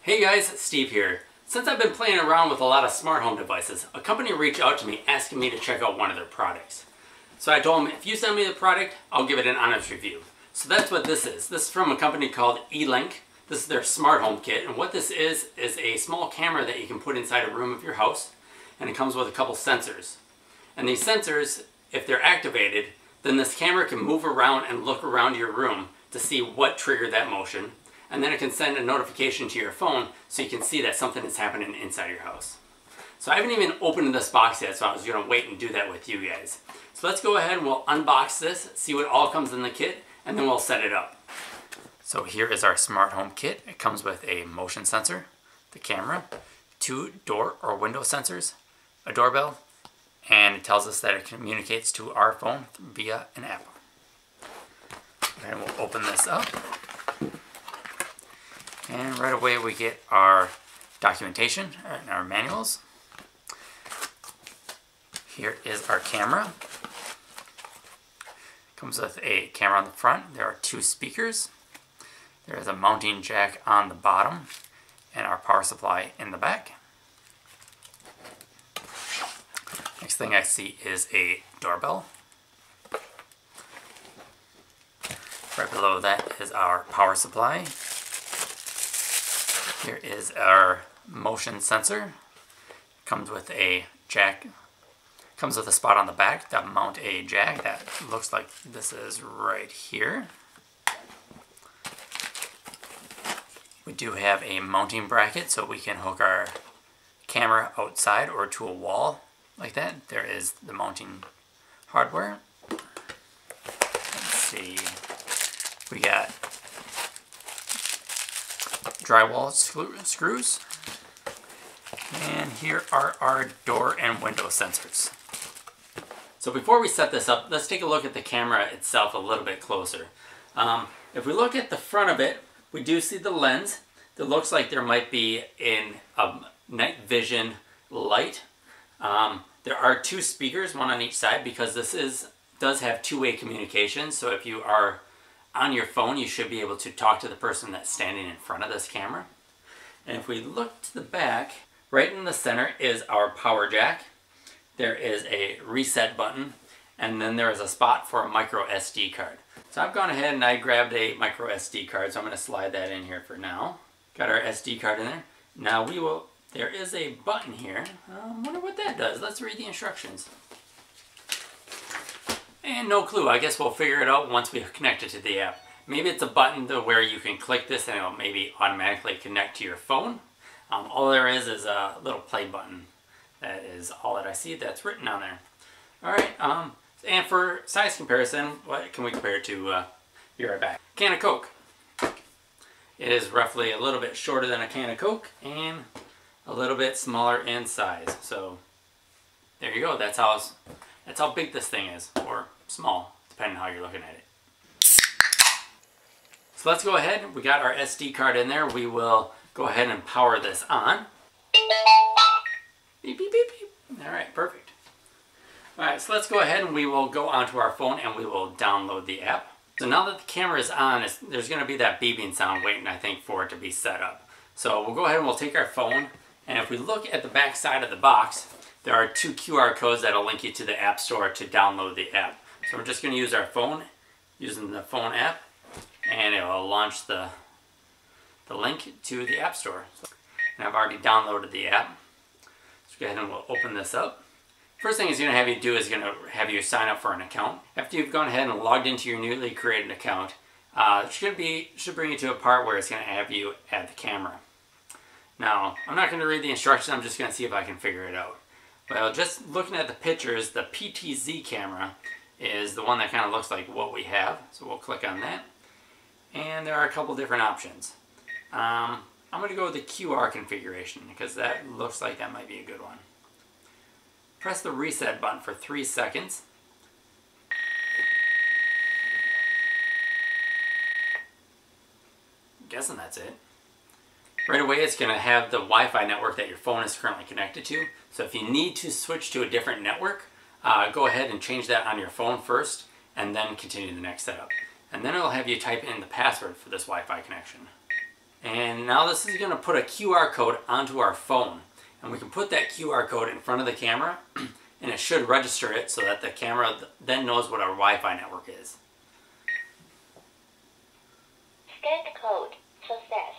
Hey guys, Steve here. Since I've been playing around with a lot of smart home devices, a company reached out to me asking me to check out one of their products. So I told them, if you send me the product, I'll give it an honest review. So that's what this is. This is from a company called eLink. This is their smart home kit, and what this is a small camera that you can put inside a room of your house, and it comes with a couple sensors. And these sensors, if they're activated, then this camera can move around and look around your room to see what triggered that motion. And then it can send a notification to your phone so you can see that something is happening inside your house. So I haven't even opened this box yet, so I was going to wait and do that with you guys. So let's go ahead and we'll unbox this, see what all comes in the kit, and then we'll set it up. So here is our smart home kit. It comes with a motion sensor, the camera, 2 door or window sensors, a doorbell, and it tells us that it communicates to our phone via an app. And we'll open this up. And right away we get our documentation and our manuals. Here is our camera. Comes with a camera on the front. There are 2 speakers. There is a mounting jack on the bottom and our power supply in the back. Next thing I see is a doorbell. Right below that is our power supply. Here is our motion sensor. Comes with a jack. Comes with a spot on the back to mount a jack. That looks like this is right here. We do have a mounting bracket so we can hook our camera outside or to a wall like that. There is the mounting hardware. Let's see. We got drywall screws, and here are our door and window sensors. So before we set this up, let's take a look at the camera itself a little bit closer. If we look at the front of it, we do see the lens. It looks like there might be a night vision light. There are 2 speakers, one on each side, because this does have two-way communication. So if you are on your phone, you should be able to talk to the person that's standing in front of this camera. And if we look to the back, right in the center is our power jack. There is a reset button, and then there is a spot for a micro SD card. So I've gone ahead and I grabbed a micro SD card, so I'm going to slide that in here for now. Got our SD card in there. Now there is a button here. I wonder what that does. Let's read the instructions. And no clue. I guess we'll figure it out once we connect it to the app. Maybe it's a button where you can click this and it'll maybe automatically connect to your phone. All there is a little play button. That is all that I see that's written on there. Alright, and for size comparison, what can we compare it to? Be right back. Can of Coke. It is roughly a little bit shorter than a can of Coke and a little bit smaller in size. So there you go. That's how big this thing is, or small, depending on how you're looking at it. So let's go ahead. We got our SD card in there. We will go ahead and power this on. Beep, beep, beep, beep. All right, perfect. All right, so let's go ahead and we will go onto our phone and we will download the app. So now that the camera is on, there's going to be that beeping sound waiting, I think, for it to be set up. So we'll go ahead and we'll take our phone, and if we look at the back side of the box, there are 2 QR codes that will link you to the App Store to download the app. So we're just going to use our phone, using the phone app, and it will launch the link to the App Store. And I've already downloaded the app. So go ahead and we'll open this up. First thing it's going to have you do is going to have you sign up for an account. After you've gone ahead and logged into your newly created account, it should bring you to a part where it's going to have you add the camera. Now, I'm not going to read the instructions, I'm just going to see if I can figure it out. Well, just looking at the pictures, the PTZ camera is the one that kind of looks like what we have. So we'll click on that. And there are a couple different options. I'm going to go with the QR configuration because that looks like that might be a good one. Press the reset button for 3 seconds. I'm guessing that's it. Right away it's going to have the Wi-Fi network that your phone is currently connected to. So if you need to switch to a different network, go ahead and change that on your phone first and then continue the next setup. And then it'll have you type in the password for this Wi-Fi connection. And now this is going to put a QR code onto our phone. And we can put that QR code in front of the camera and it should register it so that the camera then knows what our Wi-Fi network is. Scan code success.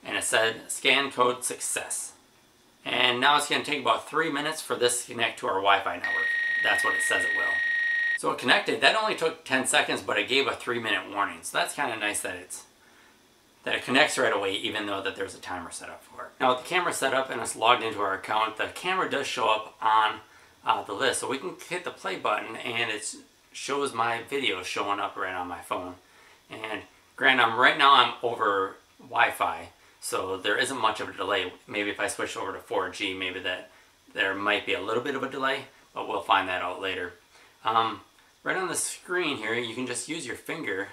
And it said scan code success. And now it's going to take about 3 minutes for this to connect to our Wi-Fi network. That's what it says it will. So it connected. That only took 10 seconds, but it gave a 3-minute warning. So that's kind of nice that it connects right away, even though that there's a timer set up for it. Now with the camera set up and it's logged into our account, the camera does show up on the list. So we can hit the play button and it shows my video showing up right on my phone. And granted, right now I'm over Wi-Fi, so there isn't much of a delay. Maybe if I switch over to 4G, maybe there might be a little bit of a delay, but we'll find that out later. Right on the screen here, you can just use your finger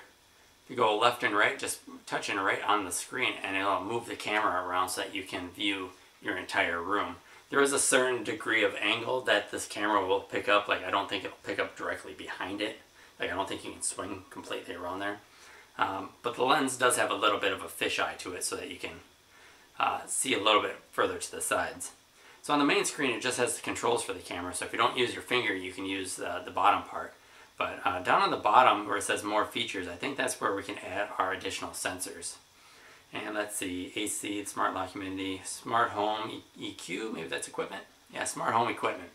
to go left and right, just touching right on the screen, and it'll move the camera around so that you can view your entire room. There is a certain degree of angle that this camera will pick up. Like, I don't think it'll pick up directly behind it. Like, I don't think you can swing completely around there. But the lens does have a little bit of a fisheye to it so that you can see a little bit further to the sides. So on the main screen, it just has the controls for the camera. So if you don't use your finger, you can use the bottom part. But down on the bottom where it says more features, I think that's where we can add our additional sensors. And let's see, AC, smart lock humidity, smart home EQ, maybe that's equipment? Yeah, smart home equipment.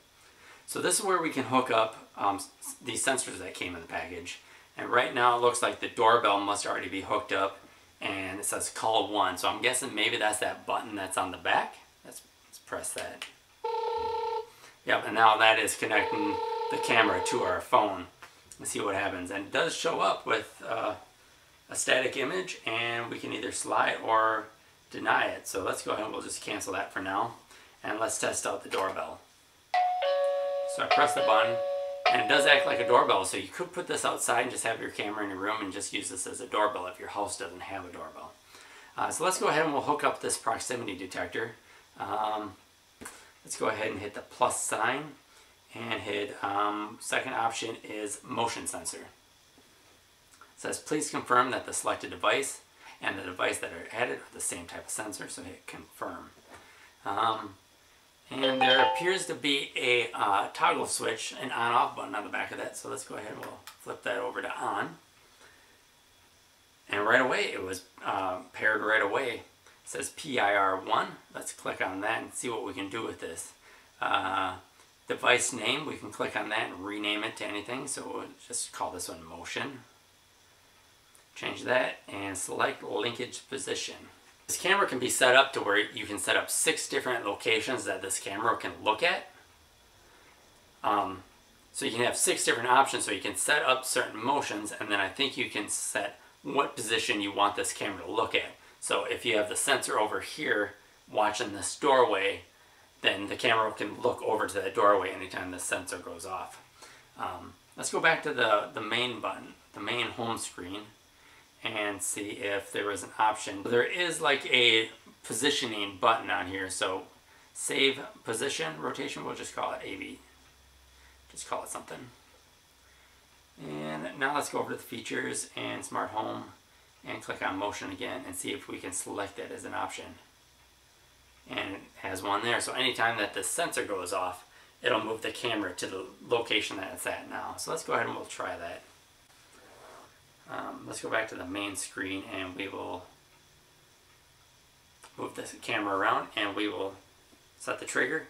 So this is where we can hook up these sensors that came in the package. And right now it looks like the doorbell must already be hooked up and it says call 1. So I'm guessing maybe that's that button that's on the back. Let's press that. Yep, and now that is connecting the camera to our phone. Let's see what happens. And it does show up with a static image, and we can either slide or deny it. So let's go ahead and we'll just cancel that for now. And let's test out the doorbell. So I press the button, and it does act like a doorbell. So you could put this outside and just have your camera in your room and just use this as a doorbell if your house doesn't have a doorbell. So let's go ahead and we'll hook up this proximity detector. Let's go ahead and hit the plus sign and hit second option is motion sensor. It says please confirm that the selected device and the device that are added are the same type of sensor, so hit confirm. And there appears to be a toggle switch, an on-off button on the back of that, so let's go ahead and we'll flip that over to on. And right away it was paired right away. It says PIR1. Let's click on that and see what we can do with this. Device name, we can click on that and rename it to anything, so we'll just call this one motion. Change that and select linkage position. This camera can be set up to where you can set up 6 different locations that this camera can look at. So you can have 6 different options, so you can set up certain motions, and then I think you can set what position you want this camera to look at. So if you have the sensor over here watching this doorway, then the camera can look over to that doorway anytime the sensor goes off. Let's go back to the main button, the main home screen, and see if there is an option. There is like a positioning button on here, so save position, rotation, we'll just call it AB. Just call it something. And now let's go over to the features and smart home and click on motion again and see if we can select it as an option. And it has one there, so anytime that the sensor goes off, it'll move the camera to the location that it's at now. So let's go ahead and we'll try that. Let's go back to the main screen and we will move this camera around and we will set the trigger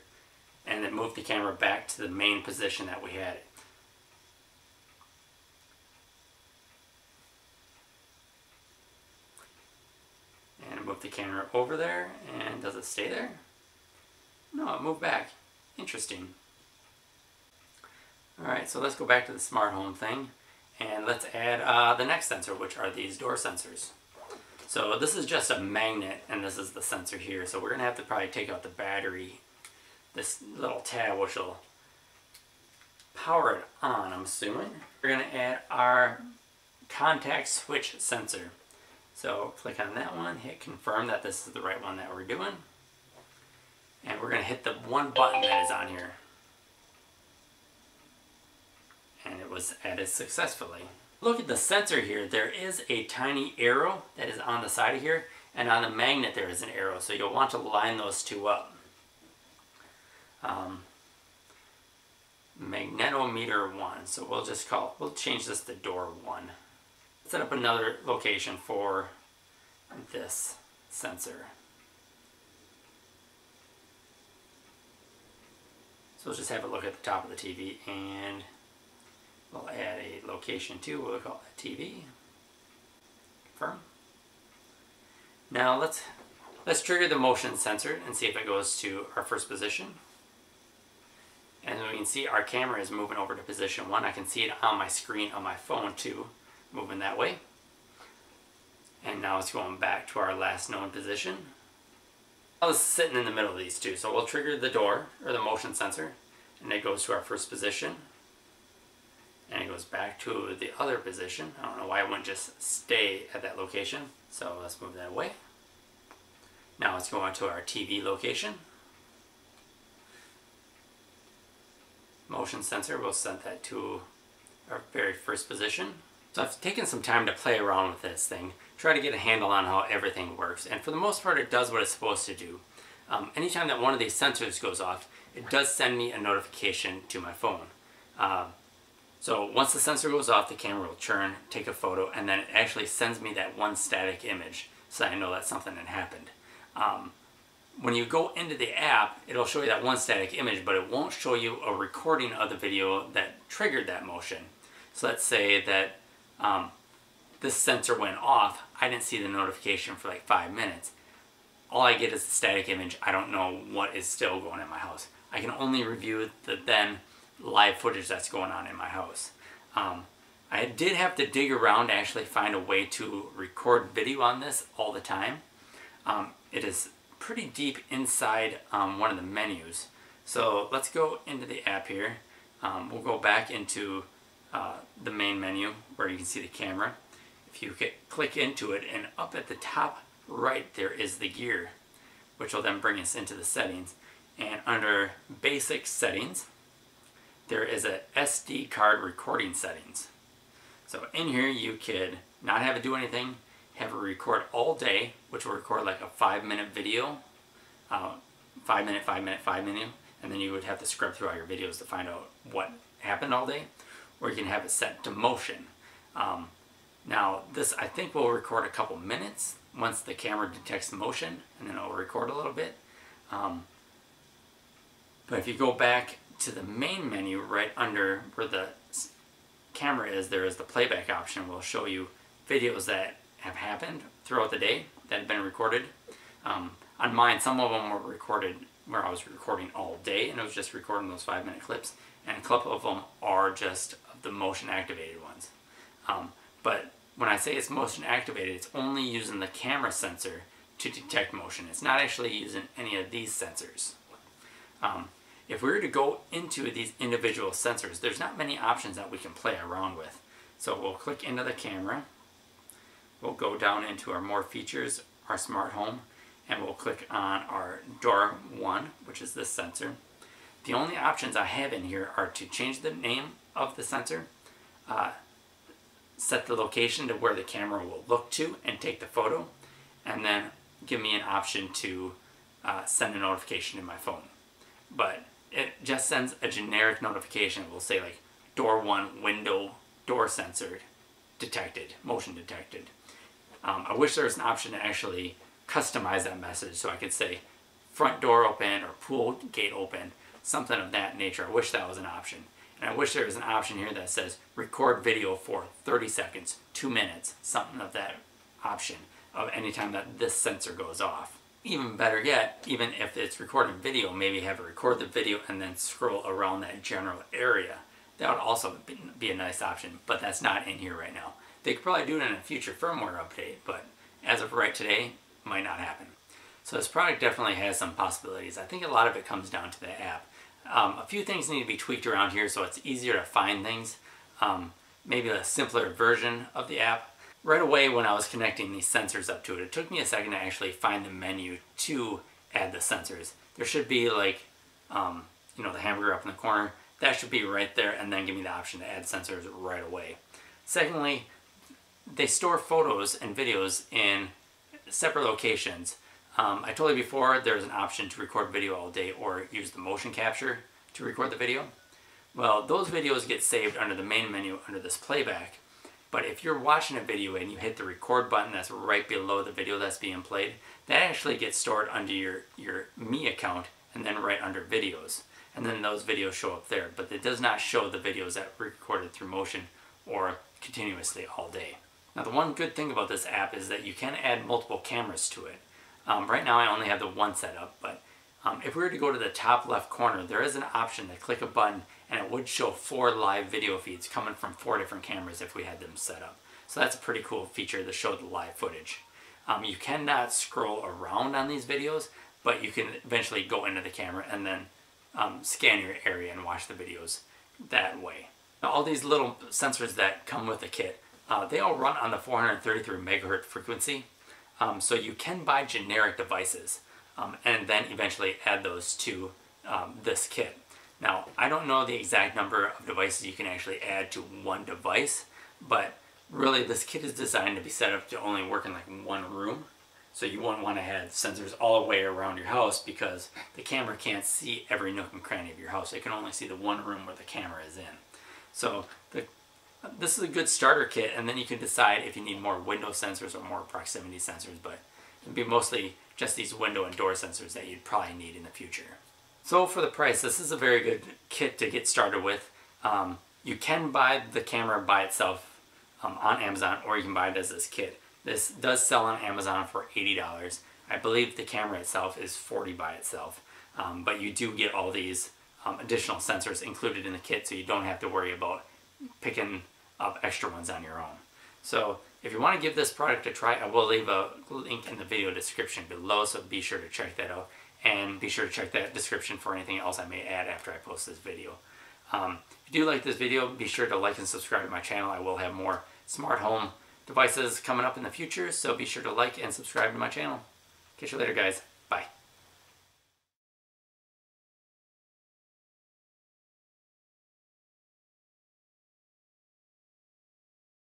and then move the camera back to the main position that we had it. And move the camera over there, and does it stay there? No, it moved back. Interesting. Alright, so let's go back to the smart home thing. And let's add the next sensor, which are these door sensors. So this is just a magnet, and this is the sensor here. So we're going to have to probably take out the battery, this little tab, which will power it on, I'm assuming. We're going to add our contact switch sensor. So click on that one, hit confirm that this is the right one that we're doing. And we're going to hit the one button that is on here. And it was added successfully. Look at the sensor here. There is a tiny arrow that is on the side of here, and on the magnet there is an arrow, so you'll want to line those two up. Magnetometer 1, so we'll change this to door 1. Set up another location for this sensor. So we'll just have a look at the top of the TV, and we'll add a location to, we'll call it TV. Confirm. Now let's trigger the motion sensor and see if it goes to our first position. And we can see our camera is moving over to position 1. I can see it on my screen on my phone too, moving that way. And now it's going back to our last known position. I was sitting in the middle of these two, so we'll trigger the door, or the motion sensor, and it goes to our first position. And it goes back to the other position. I don't know why it wouldn't just stay at that location, so let's move that away. Now it's going to our TV location. Motion sensor, we'll set that to our very first position. So I've taken some time to play around with this thing, try to get a handle on how everything works, and for the most part it does what it's supposed to do. Anytime that one of these sensors goes off, it does send me a notification to my phone. So once the sensor goes off, the camera will churn, take a photo, and then it actually sends me that one static image so that I know that something had happened. When you go into the app, it'll show you that one static image, but it won't show you a recording of the video that triggered that motion. So let's say that this sensor went off, I didn't see the notification for like 5 minutes. All I get is the static image. I don't know what is still going on in my house. I can only review the then live footage that's going on in my house. I did have to dig around to actually find a way to record video on this all the time. It is pretty deep inside one of the menus. So let's go into the app here. We'll go back into the main menu where you can see the camera. If you click into it, and up at the top right there is the gear, which will then bring us into the settings. And under basic settings, there is a SD card recording settings. So in here you could not have it do anything, have it record all day, which will record like a 5-minute video, 5 minute, 5 minute, 5 minute, and then you would have to scrub through all your videos to find out what happened all day. Or you can have it set to motion. Now this I think will record a couple minutes once the camera detects motion, and then it'll record a little bit. But if you go back to the main menu, right under where the camera is, there is the playback option. Will show you videos that have happened throughout the day that have been recorded. On mine, some of them were recorded where I was recording all day, and it was just recording those 5-minute clips, and a couple of them are just the motion activated ones. But when I say it's motion activated, it's only using the camera sensor to detect motion. It's not actually using any of these sensors. If we were to go into these individual sensors, there's not many options that we can play around with. So we'll click into the camera, we'll go down into our more features, our smart home, and we'll click on our door 1, which is this sensor. The only options I have in here are to change the name of the sensor, set the location to where the camera will look to and take the photo, and then give me an option to send a notification to my phone. But it just sends a generic notification. It will say like door 1 window door sensor detected, motion detected. I wish there was an option to actually customize that message, so I could say front door open or pool gate open, something of that nature. I wish that was an option. And I wish there was an option here that says record video for 30 seconds, 2 minutes, something of that option of any time that this sensor goes off. Even better yet, even if it's recording video, maybe have it record the video and then scroll around that general area. That would also be a nice option, but that's not in here right now. They could probably do it in a future firmware update, but as of right today, it might not happen. So this product definitely has some possibilities. I think a lot of it comes down to the app. A few things need to be tweaked around here so it's easier to find things. Maybe a simpler version of the app. Right away when I was connecting these sensors up to it, it took me a second to actually find the menu to add the sensors. There should be like, you know, the hamburger up in the corner. That should be right there, and then give me the option to add sensors right away. Secondly, they store photos and videos in separate locations. I told you before there's an option to record video all day or use the motion capture to record the video. Well, those videos get saved under the main menu under this playback. But if you're watching a video and you hit the record button that's right below the video that's being played, that actually gets stored under your Me account and then right under videos. And then those videos show up there. But it does not show the videos that were recorded through motion or continuously all day. Now the one good thing about this app is that you can add multiple cameras to it. Right now I only have the one set up, but if we were to go to the top left corner, there is an option to click a button and it would show 4 live video feeds coming from 4 different cameras if we had them set up. So that's a pretty cool feature to show the live footage. You cannot scroll around on these videos, but you can eventually go into the camera and then scan your area and watch the videos that way. Now all these little sensors that come with the kit, they all run on the 433 megahertz frequency. So you can buy generic devices and then eventually add those to this kit. Now, I don't know the exact number of devices you can actually add to one device, but really this kit is designed to be set up to only work in like one room. So you won't want to have sensors all the way around your house because the camera can't see every nook and cranny of your house. It can only see the one room where the camera is in. So this is a good starter kit, and then you can decide if you need more window sensors or more proximity sensors, but it'll be mostly just these window and door sensors that you'd probably need in the future. So for the price, this is a very good kit to get started with. You can buy the camera by itself on Amazon, or you can buy it as this kit. This does sell on Amazon for $80. I believe the camera itself is $40 by itself, but you do get all these additional sensors included in the kit, so you don't have to worry about picking up extra ones on your own. So if you want to give this product a try, I will leave a link in the video description below, so be sure to check that out. And be sure to check that description for anything else I may add after I post this video. If you do like this video, be sure to like and subscribe to my channel. I will have more smart home devices coming up in the future, so be sure to like and subscribe to my channel. Catch you later, guys.